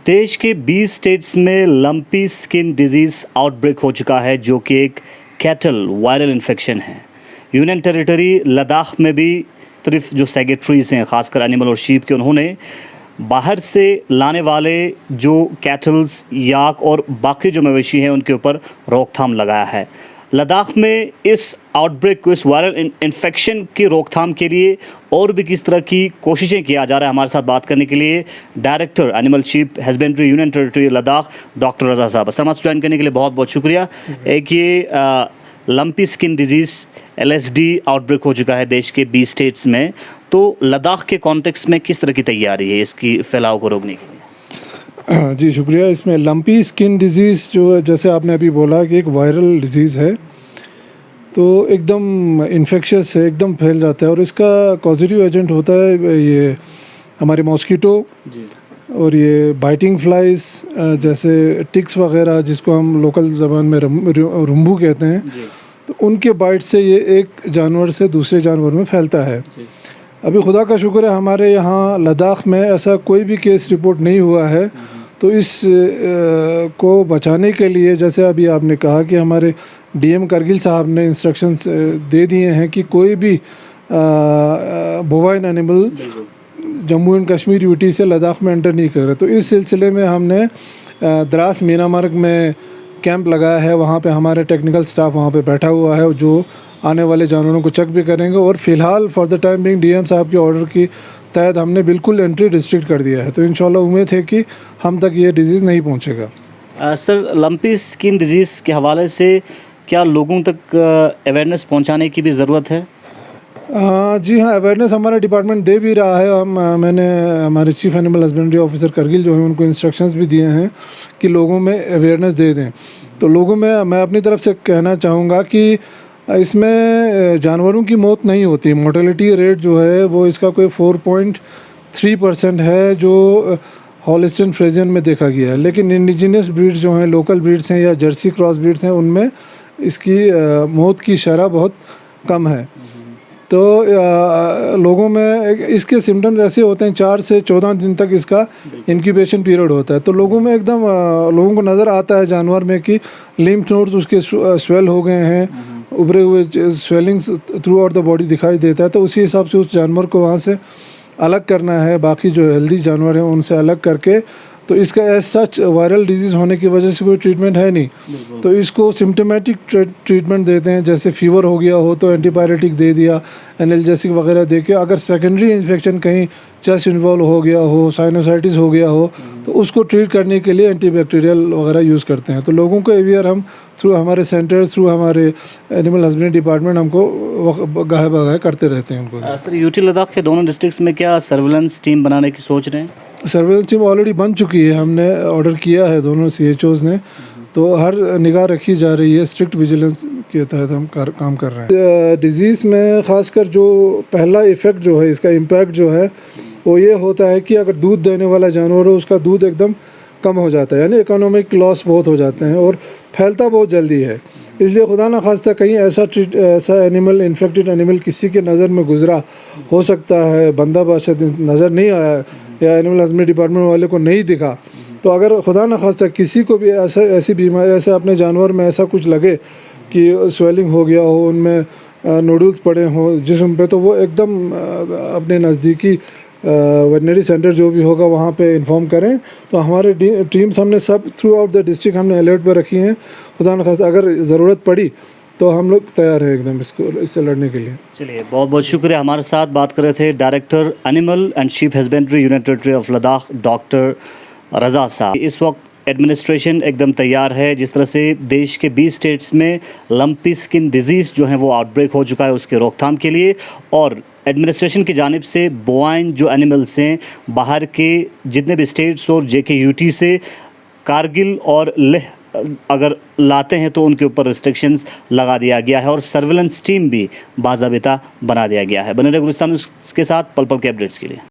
देश के 20 स्टेट्स में लंपी स्किन डिजीज़ आउटब्रेक हो चुका है, जो कि एक कैटल वायरल इन्फेक्शन है। यूनियन टेरिटरी लद्दाख में भी सिर्फ जो सेक्रेटरीज हैं, ख़ासकर एनिमल और शीप के, उन्होंने बाहर से लाने वाले जो कैटल्स, याक और बाकी जो मवेशी हैं उनके ऊपर रोकथाम लगाया है। लद्दाख में इस आउटब्रेक को, इस वायरल इन्फेक्शन की रोकथाम के लिए और भी किस तरह की कोशिशें किया जा रहा है, हमारे साथ बात करने के लिए director animal sheep husbandry union territory Ladakh doctor Raza साहब। सर, ज्वाइन करने के लिए बहुत बहुत शुक्रिया। एक ये lumpy skin disease LSD outbreak हो चुका है देश के 20 स्टेट्स में, तो लद्दाख के कॉन्टेक्स्ट में किस तरह की तैयारी है इसकी फैलाव को रोकने के लिए? जी शुक्रिया। इसमें लंपी स्किन डिजीज़ जो जैसे आपने अभी बोला कि एक वायरल डिजीज़ है, तो एकदम इन्फेक्शियस है, एकदम फैल जाता है और इसका कॉजेटिव एजेंट होता है ये हमारे मॉस्किटो और ये बाइटिंग फ्लाइज, जैसे टिक्स वगैरह जिसको हम लोकल ज़बान में रुम्बू कहते हैं, तो उनके बाइट से ये एक जानवर से दूसरे जानवर में फैलता है। अभी खुदा का शुक्र है हमारे यहाँ लद्दाख में ऐसा कोई भी केस रिपोर्ट नहीं हुआ है। तो इस को बचाने के लिए, जैसे अभी आपने कहा कि हमारे DM करगिल साहब ने इंस्ट्रक्शंस दे दिए हैं कि कोई भी bovine animal Jammu and Kashmir UT से लद्दाख में एंटर नहीं करे। तो इस सिलसिले में हमने द्रास मीनामार्ग में कैंप लगाया है। वहाँ पे हमारे टेक्निकल स्टाफ वहाँ पे बैठा हुआ है जो आने वाले जानवरों को चेक भी करेंगे। और फ़िलहाल for the time being DM साहब के ऑर्डर की तहत हमने बिल्कुल एंट्री रिस्ट्रिक्ट कर दिया है। तो इंशाल्लाह उम्मीद है कि हम तक ये डिजीज़ नहीं पहुँचेगा। सर, लंपी स्किन डिजीज़ के हवाले से क्या लोगों तक अवेयरनेस पहुँचाने की भी ज़रूरत है? जी हाँ, अवेयरनेस हमारा डिपार्टमेंट दे भी रहा है। मैंने हमारे chief animal husbandry officer Kargil जो हैं उनको इंस्ट्रक्शंस भी दिए हैं कि लोगों में अवेयरनेस दे दें। तो लोगों में मैं अपनी तरफ से कहना चाहूँगा कि इसमें जानवरों की मौत नहीं होती। मोर्टेलिटी रेट जो है वो इसका कोई 4.3% है जो हॉलिस्टियन फ्रिजियन में देखा गया है। लेकिन इंडिजिनस ब्रीड्स जो हैं, लोकल ब्रीड्स हैं या जर्सी क्रॉस ब्रीड्स हैं, उनमें इसकी मौत की शरह बहुत कम है। तो लोगों में इसके सिम्टम्स ऐसे होते हैं, 4 से 14 दिन तक इसका इंक्यूबेशन पीरियड होता है। तो लोगों में एकदम लोगों को नज़र आता है जानवर में कि लिम्फ नोड्स उसके स्वेल हो गए हैं, उभरे हुए swellings through out the body दिखाई देता है। तो उसी हिसाब से उस जानवर को वहाँ से अलग करना है, बाकी जो हेल्दी जानवर हैं उनसे अलग करके। तो इसका एज सच वायरल डिजीज़ होने की वजह से कोई ट्रीटमेंट है नहीं। तो इसको सिम्टोमेटिक ट्रीटमेंट देते हैं, जैसे फीवर हो गया हो तो एंटीबायोटिक दे दिया, एनाल्जेसिक वगैरह दे के। अगर सेकेंडरी इन्फेक्शन कहीं चेस्ट इन्वॉल्व हो गया हो, साइनोसाइटिस हो गया हो, तो उसको ट्रीट करने के लिए एंटीबैक्टीरियल वगैरह यूज़ करते हैं। तो लोगों को अवेयर हम थ्रू हमारे सेंटर, थ्रू हमारे एनिमल हस्बेंड्री डिपार्टमेंट हमको गाहे बगाहे करते रहते हैं उनको। सर, UT लद्दाख के दोनों डिस्ट्रिक्ट्स में क्या सर्विलेंस टीम बनाने की सोच रहे हैं? सर्विलेंस टीम ऑलरेडी बन चुकी है, हमने ऑर्डर किया है दोनों CHOs ने। तो हर निगाह रखी जा रही है, स्ट्रिक्ट विजिलेंस के तहत हम काम कर रहे हैं। डिजीज़ में ख़ासकर जो पहला इफ़ेक्ट जो है, इसका इम्पैक्ट जो है वो ये होता है कि अगर दूध देने वाला जानवर हो उसका दूध एकदम कम हो जाता है, यानी इकोनॉमिक लॉस बहुत हो जाते हैं और फैलता बहुत जल्दी है। इसलिए खुदा न खास्ता कहीं ऐसा एनिमल, इन्फेक्टेड एनिमल किसी के नज़र में गुजरा हो सकता है, बंदा बादशाह नज़र नहीं आया या एनिमल हस्बेंड्री डिपार्टमेंट वाले को नहीं दिखा, तो अगर खुदा न खास्ता किसी को भी ऐसी बीमारी, ऐसे अपने जानवर में ऐसा कुछ लगे कि स्वेलिंग हो गया हो, उनमें नोडल्स पड़े हों जिस्म पे, तो वो एकदम अपने नज़दीकी वेटनरी सेंटर जो भी होगा वहाँ पे इन्फॉर्म करें। तो हमारे टीम्स हमने सब थ्रू आउट द डिस्ट्रिक्ट हमने अलर्ट पर रखी हैं। खुदा न खास्ता अगर ज़रूरत पड़ी तो हम लोग तैयार हैं एकदम इससे लड़ने के लिए। चलिए, बहुत बहुत शुक्रिया। हमारे साथ बात कर रहे थे director animal and sheep husbandry union territory of Ladakh doctor Raza साहब। इस वक्त एडमिनिस्ट्रेशन एकदम तैयार है। जिस तरह से देश के 20 स्टेट्स में लंपी स्किन डिजीज़ जो है वो आउटब्रेक हो चुका है, उसके रोकथाम के लिए, और एडमिनिस्ट्रेशन की जानिब से बोवाइन जो एनिमल्स हैं बाहर के जितने भी स्टेट्स और JK UT से कारगिल और लेह अगर लाते हैं तो उनके ऊपर रिस्ट्रिक्शंस लगा दिया गया है और सर्विलेंस टीम भी बाज़ाबिता बना दिया गया है। बने रहे गुलिस्तान के साथ पल पल के अपडेट्स के लिए।